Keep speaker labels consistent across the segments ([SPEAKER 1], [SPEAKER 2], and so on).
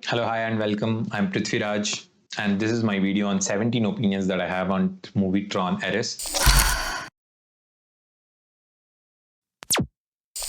[SPEAKER 1] Hello, hi, and welcome. I'm Prithvi Raj, and this is my video on 17 opinions that I have on movie Tron Ares.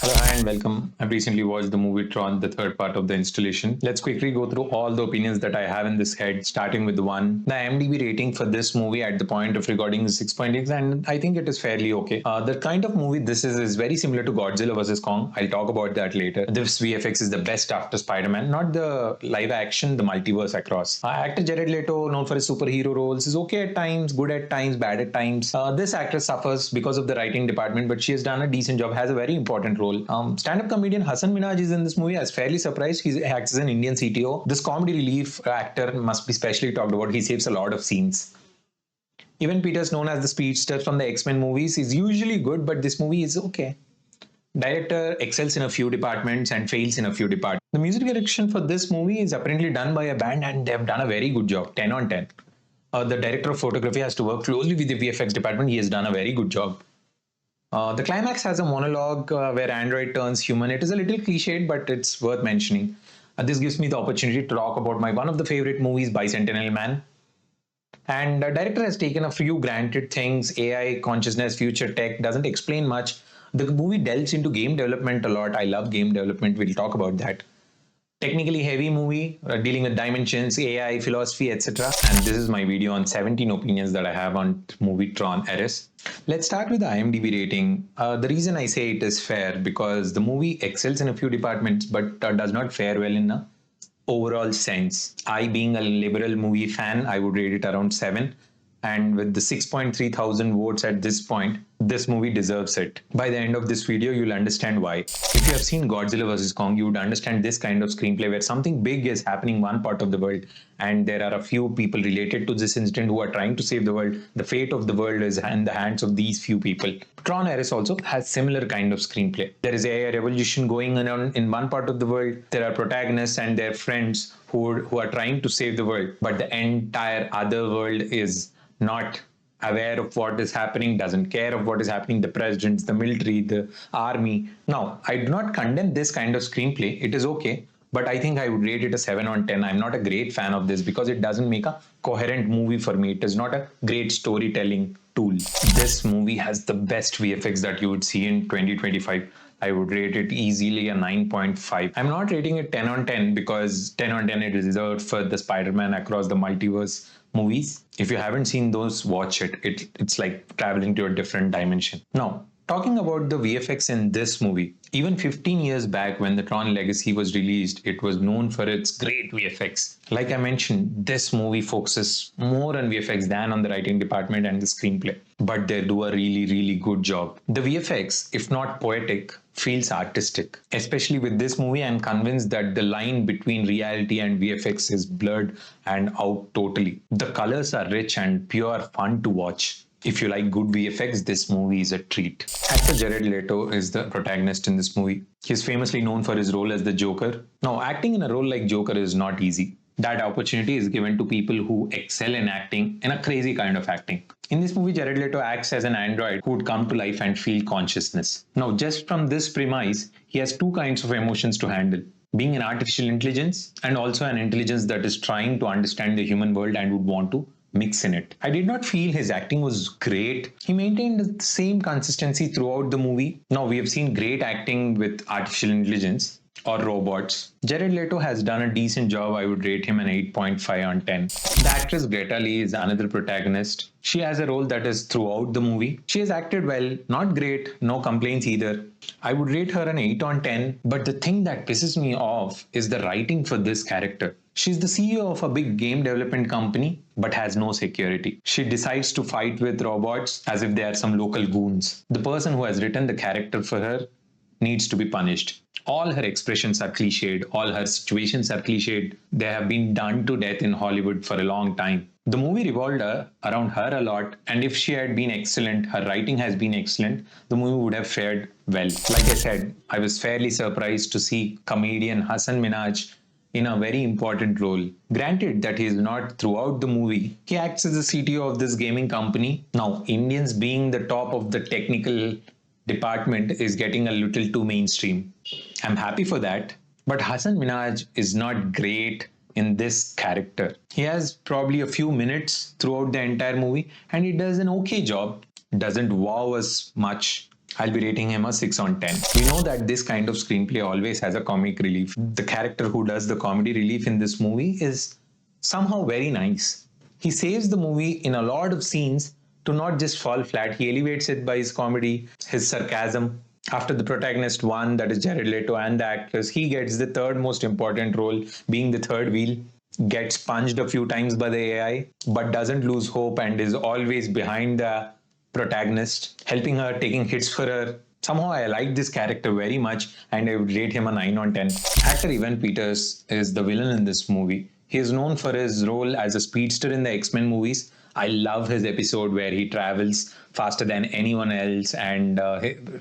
[SPEAKER 1] Hello, hi, and welcome. I've recently watched the movie Tron, the third part of the installation. Let's quickly go through all the opinions that I have in this head, starting with the one. The IMDb rating for this movie at the point of recording is 6.8, and I think it is fairly okay. The kind of movie this is very similar to Godzilla vs. Kong. I'll talk about that later. This VFX is the best after Spiderman, not the live action, the multiverse across. Actor Jared Leto, known for his superhero roles, is okay at times, good at times, bad at times. This actress suffers because of the writing department, but she has done a decent job, has a very important role. Stand-up comedian Hasan Minhaj is in this movie. I was fairly surprised. He acts as an Indian CTO. This comedy relief actor must be specially talked about. He saves a lot of scenes. Even Peter's known as the Speedster from the X-Men movies. Is usually good, but this movie is okay. Director excels in a few departments and fails in a few departments. The music direction for this movie is apparently done by a band, and they've done a very good job. 10 on 10. The director of photography has to work closely with the VFX department. He has done a very good job. The climax has a monologue where Android turns human. It is a little cliched, but it's worth mentioning. This gives me the opportunity to talk about my one of the favorite movies, Bicentennial Man. And the director has taken a few granted things, AI, consciousness, future tech, doesn't explain much. The movie delves into game development a lot. I love game development. We'll talk about that. Technically heavy movie, dealing with dimensions, AI, philosophy, etc. And this is my video on 17 opinions that I have on movie Tron Ares. Let's start with the IMDb rating. The reason I say it is fair because the movie excels in a few departments but does not fare well in a overall sense. I, being a liberal movie fan, I would rate it around 7. And with the 6.3 thousand votes at this point, this movie deserves it. By the end of this video, you'll understand why. If you have seen Godzilla vs. Kong, you would understand this kind of screenplay where something big is happening in one part of the world and there are a few people related to this incident who are trying to save the world. The fate of the world is in the hands of these few people. Tron Ares also has similar kind of screenplay. There is a revolution going on in one part of the world. There are protagonists and their friends who are trying to save the world, but the entire other world is not aware of what is happening, doesn't care of what is happening, the presidents, the military, the army. Now, I do not condemn this kind of screenplay. It is okay, but I think I would rate it a 7 on 10. I'm not a great fan of this because it doesn't make a coherent movie for me. It is not a great storytelling tool. This movie has the best VFX that you would see in 2025. I would rate it easily a 9.5. I'm not rating it 10 on 10 because 10 on 10 it is reserved for the Spider-Man Across the Multiverse movies. If you haven't seen those, watch it. It's like traveling to a different dimension. Now, talking about the VFX in this movie, even 15 years back when the Tron Legacy was released, it was known for its great VFX. Like I mentioned, this movie focuses more on VFX than on the writing department and the screenplay. But they do a really, really good job. The VFX, if not poetic, feels artistic. Especially with this movie, I'm convinced that the line between reality and VFX is blurred and out totally. The colors are rich and pure fun to watch. If you like good VFX, this movie is a treat. Actor Jared Leto is the protagonist in this movie. He's famously known for his role as the Joker. Now, acting in a role like Joker is not easy. That opportunity is given to people who excel in acting, in a crazy kind of acting. In this movie, Jared Leto acts as an android who would come to life and feel consciousness. Now, just from this premise, he has two kinds of emotions to handle. Being an artificial intelligence and also an intelligence that is trying to understand the human world and would want to mix in it. I did not feel his acting was great. He maintained the same consistency throughout the movie. Now, we have seen great acting with artificial intelligence or robots. Jared Leto has done a decent job. I would rate him an 8.5 on 10. The actress Greta Lee is another protagonist. She has a role that is throughout the movie. She has acted well, not great, no complaints either. I would rate her an 8 on 10, but the thing that pisses me off is the writing for this character. She's the CEO of a big game development company, but has no security. She decides to fight with robots as if they are some local goons. The person who has written the character for her needs to be punished. All her expressions are cliched, all her situations are cliched. They have been done to death in Hollywood for a long time. The movie revolved around her a lot, and if she had been excellent, her writing has been excellent, the movie would have fared well. Like I said, I was fairly surprised to see comedian Hasan Minhaj in a very important role. Granted that he is not throughout the movie, he acts as the CTO of this gaming company. Now, Indians being the top of the technical department is getting a little too mainstream. I'm happy for that, but Hasan Minhaj is not great in this character. He has probably a few minutes throughout the entire movie and he does an okay job. Doesn't wow us much. I'll be rating him a 6 on 10. We know that this kind of screenplay always has a comic relief. The character who does the comedy relief in this movie is somehow very nice. He saves the movie in a lot of scenes to not just fall flat. He elevates it by his comedy, his sarcasm. After the protagonist one, that is Jared Leto, and the actress, he gets the third most important role, being the third wheel. Gets punched a few times by the AI, but doesn't lose hope and is always behind the protagonist, helping her, taking hits for her. Somehow I like this character very much and I would rate him a 9 on 10. Actor Evan Peters is the villain in this movie. He is known for his role as a speedster in the X-Men movies. I love his episode where he travels faster than anyone else and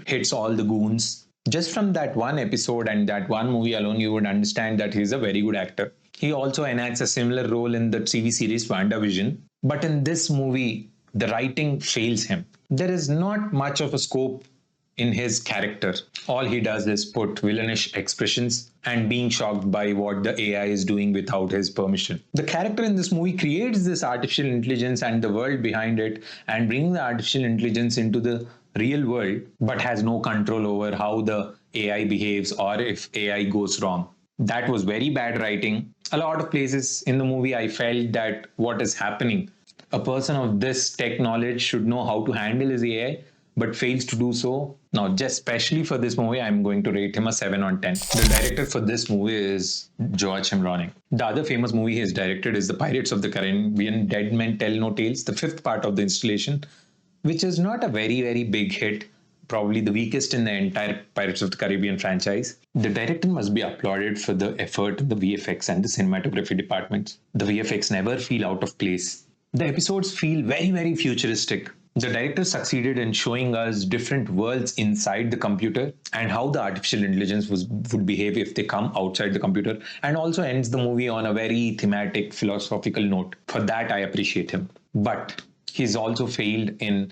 [SPEAKER 1] hits all the goons. Just from that one episode and that one movie alone, you would understand that he's a very good actor. He also enacts a similar role in the TV series WandaVision. But in this movie, the writing fails him. There is not much of a scope in his character. All he does is put villainish expressions and being shocked by what the AI is doing without his permission. The character in this movie creates this artificial intelligence and the world behind it and brings the artificial intelligence into the real world, but has no control over how the AI behaves or if AI goes wrong. That was very bad writing. A lot of places in the movie I felt that what is happening, a person of this tech knowledge should know how to handle his AI, but fails to do so. Now, just especially for this movie, I'm going to rate him a 7 on 10. The director for this movie is Joachim Rønning. The other famous movie he has directed is The Pirates of the Caribbean, Dead Men Tell No Tales, the fifth part of the installation, which is not a very, very big hit, probably the weakest in the entire Pirates of the Caribbean franchise. The director must be applauded for the effort in the VFX and the cinematography departments. The VFX never feel out of place. The episodes feel very, very futuristic. The director succeeded in showing us different worlds inside the computer and how the artificial intelligence would behave if they come outside the computer, and also ends the movie on a very thematic, philosophical note. For that, I appreciate him. But he's also failed in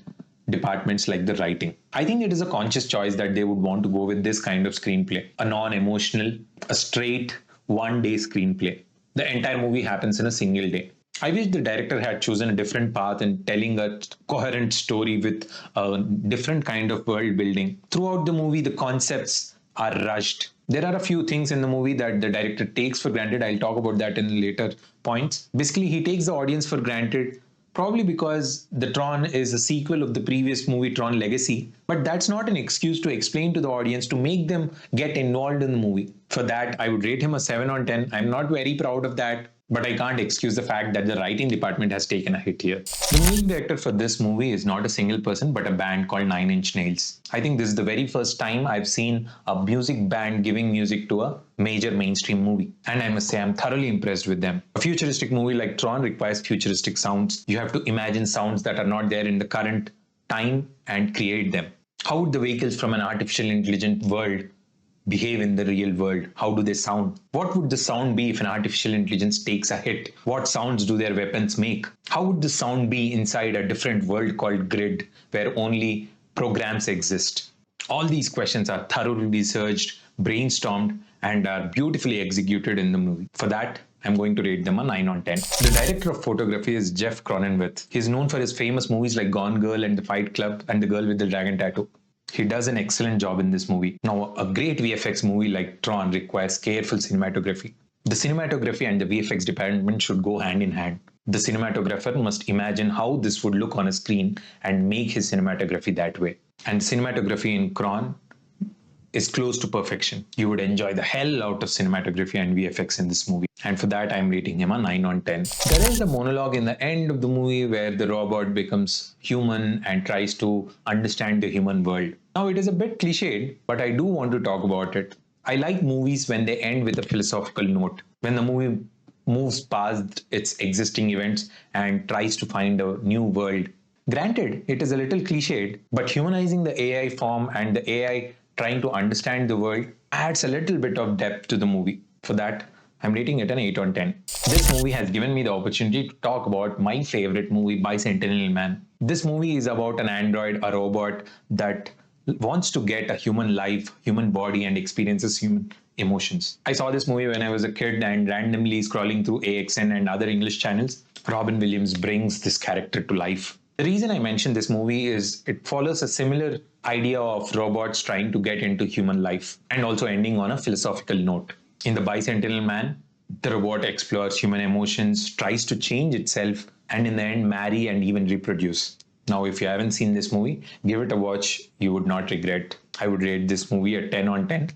[SPEAKER 1] departments like the writing. I think it is a conscious choice that they would want to go with this kind of screenplay, a non-emotional, a straight one-day screenplay. The entire movie happens in a single day. I wish the director had chosen a different path in telling a coherent story with a different kind of world building. Throughout the movie, the concepts are rushed. There are a few things in the movie that the director takes for granted. I'll talk about that in later points. Basically, he takes the audience for granted, probably because the Tron is a sequel of the previous movie Tron Legacy. But that's not an excuse to explain to the audience to make them get involved in the movie. For that, I would rate him a 7 on 10. I'm not very proud of that, but I can't excuse the fact that the writing department has taken a hit here. The music director for this movie is not a single person, but a band called Nine Inch Nails. I think this is the very first time I've seen a music band giving music to a major mainstream movie. And I must say, I'm thoroughly impressed with them. A futuristic movie like Tron requires futuristic sounds. You have to imagine sounds that are not there in the current time and create them. How would the vehicles from an artificial intelligent world behave in the real world? How do they sound? What would the sound be if an artificial intelligence takes a hit? What sounds do their weapons make? How would the sound be inside a different world called Grid, where only programs exist? All these questions are thoroughly researched, brainstormed, and are beautifully executed in the movie. For that, I'm going to rate them a 9 on 10. The director of photography is Jeff Cronenweth. He's known for his famous movies like Gone Girl and The Fight Club and The Girl with the Dragon Tattoo. He does an excellent job in this movie. Now, a great VFX movie like Tron requires careful cinematography. The cinematography and the VFX department should go hand in hand. The cinematographer must imagine how this would look on a screen and make his cinematography that way. And cinematography in Tron is close to perfection. You would enjoy the hell out of cinematography and VFX in this movie. And for that, I'm rating him a 9 on 10. There is a monologue in the end of the movie where the robot becomes human and tries to understand the human world. Now, it is a bit cliched, but I do want to talk about it. I like movies when they end with a philosophical note, when the movie moves past its existing events and tries to find a new world. Granted, it is a little cliched, but humanizing the AI form and the AI trying to understand the world adds a little bit of depth to the movie. For that, I'm rating it an 8 on 10. This movie has given me the opportunity to talk about my favorite movie, Bicentennial Man. This movie is about an android, a robot that wants to get a human life, human body, and experiences human emotions. I saw this movie when I was a kid and randomly scrolling through AXN and other English channels. Robin Williams brings this character to life. The reason I mentioned this movie is it follows a similar idea of robots trying to get into human life and also ending on a philosophical note. In The Bicentennial Man, the robot explores human emotions, tries to change itself, and in the end, marry and even reproduce. Now, if you haven't seen this movie, give it a watch. You would not regret. I would rate this movie a 10 on 10.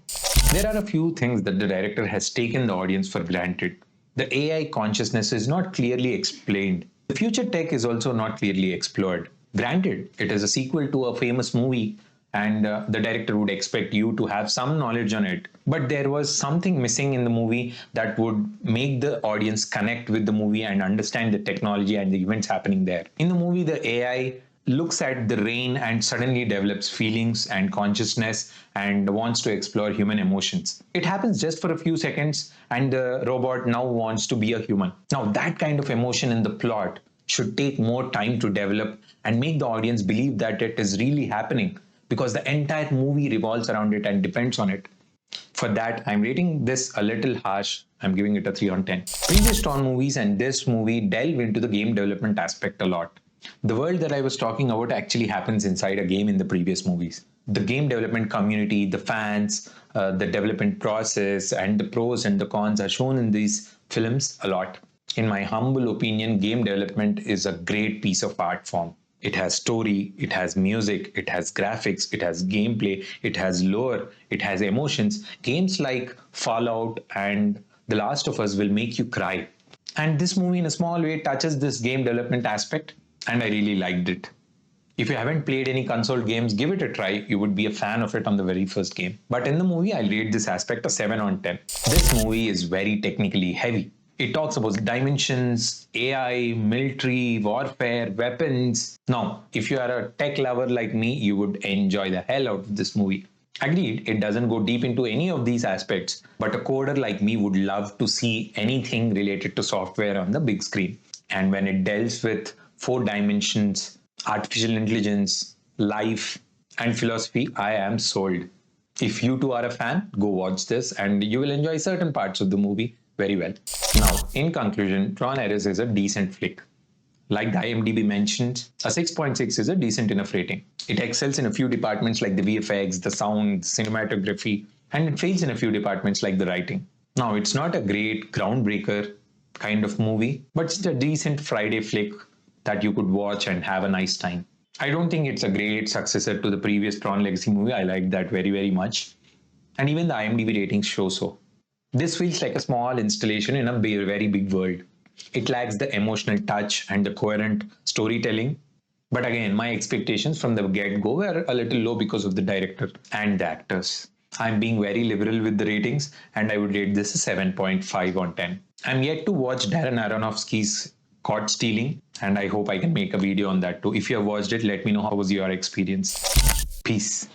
[SPEAKER 1] There are a few things that the director has taken the audience for granted. The AI consciousness is not clearly explained. The future tech is also not clearly explored. Granted, it is a sequel to a famous movie, and the director would expect you to have some knowledge on it. But there was something missing in the movie that would make the audience connect with the movie and understand the technology and the events happening there. In the movie, the AI looks at the rain and suddenly develops feelings and consciousness and wants to explore human emotions. It happens just for a few seconds, and the robot now wants to be a human. Now, that kind of emotion in the plot should take more time to develop and make the audience believe that it is really happening, because the entire movie revolves around it and depends on it. For that, I'm rating this a little harsh. I'm giving it a 3 on 10. Previous Tron movies and this movie delve into the game development aspect a lot. The world that I was talking about actually happens inside a game in the previous movies. The game development community, the fans, the development process, and the pros and the cons are shown in these films a lot. In my humble opinion, game development is a great piece of art form. It has story, it has music, it has graphics, it has gameplay, it has lore, it has emotions. Games like Fallout and The Last of Us will make you cry. And this movie, in a small way, touches this game development aspect, and I really liked it. If you haven't played any console games, give it a try. You would be a fan of it on the very first game. But in the movie, I'll rate this aspect a 7 on 10. This movie is very technically heavy. It talks about dimensions, AI, military, warfare, weapons. Now, if you are a tech lover like me, you would enjoy the hell out of this movie. Agreed, it doesn't go deep into any of these aspects, but a coder like me would love to see anything related to software on the big screen. And when it deals with 4 dimensions, artificial intelligence, life, and philosophy, I am sold. If you too are a fan, go watch this and you will enjoy certain parts of the movie very well. Now, in conclusion, Tron Ares is a decent flick. Like the IMDb mentioned, a 6.6 is a decent enough rating. It excels in a few departments like the VFX, the sound, the cinematography, and it fails in a few departments like the writing. Now, it's not a great groundbreaker kind of movie, but it's a decent Friday flick that you could watch and have a nice time. I don't think it's a great successor to the previous Tron Legacy movie. I liked that very, very much. And even the IMDb ratings show so. This feels like a small installation in a very big world. It lacks the emotional touch and the coherent storytelling. But again, my expectations from the get-go were a little low because of the director and the actors. I'm being very liberal with the ratings, and I would rate this a 7.5 on 10. I'm yet to watch Darren Aronofsky's Caught Stealing, and I hope I can make a video on that too. If you have watched it, let me know how was your experience. Peace.